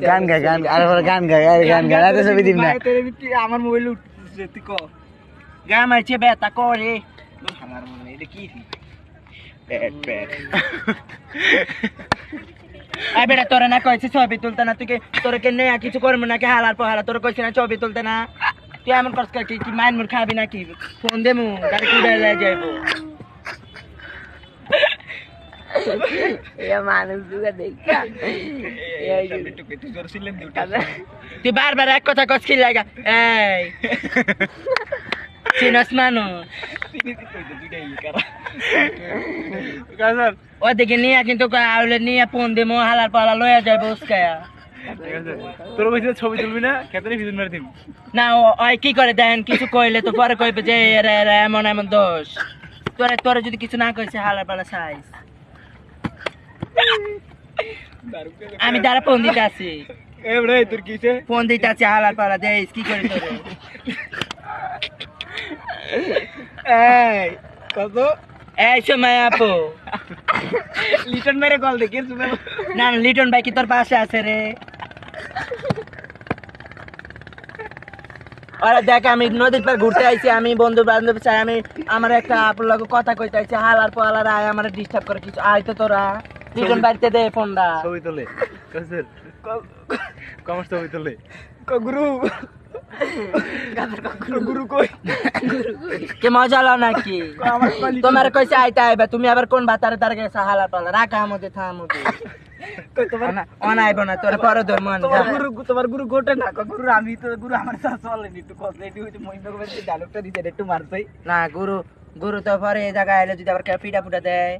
গান গা আর গান গা এত ছবি দিম না আমার মোবাইল উঠছে তুই ক গা মারছে বেতা করে হালার মনে এটা কি পেট আই বেটা তোরে না কইছে ছবি তুলতে না তুই তোরে কে নেয়া কিছু করব নাকি হালার পহালা তোরে কইছে না ছবি তুলতে না তুই এমন করছ কি মাইন মুর খাবি নাকি ফোন দেমু গাড়ি কুড়ে লয়ে যাইবো এ মানুষ দুগা দেখা তুই বারবার এক কথা কস কি লাগা এই চিনস মানুষ ওদিকে নিয়ে কিন্তু আউলে নিয়ে ফোন দেবো হালার পালা লয়ে যাইবো উস্কায়া তোর কইছে ছবি তুলবি না খেতে ভিজন মার দিম না ওই কি করে দেন কিছু কইলে তো পরে কইবে যে এমন এমন দোষ তোরে যদি কিছু না কইছে হালার পালা সাইজ আমি দ্বারা ফোন দিতে আছি এবারে তোর কিছে ফোন দিতে আছি হালার পালা দে কি করে তোরে এই কত এই সময় আপু লিটন মেরে কল দেখি না লিটন ভাই কি তোর পাশে আছে রে আরে দেখ আমি নদীর পার ঘুরতে আইছি আমি বন্ধু বান্ধব চাই আমি আমার একটা আপুর লগে কথা কইতে আইছি হালার পালার আয় আমার ডিস্টার্ব করে কিছু আয় তো তোরা লিটন বাড়িতে দে ফোনটা ছবি তোলে কসের কমার ছবি তোলে গুরু গুরু কই কে মজা লাও নাকি তোমার কইছে আইতে আইবা তুমি আবার কোন ভাতারে তার গেছে হালার পালা রাখা আমাদের থামুদে তোমার না অনাইব না তোর পরে ধর মন তোমার গুরু গোটে না গুরু আমি তো গুরু আমার সাথে চলেনি একটু কসলেটি হইছে মহিমা করে ডায়লগটা দিতে একটু মারছাই না গুরু তো পরে এই জায়গায় আইলে যদি আবার পিঠা পুটা দেয়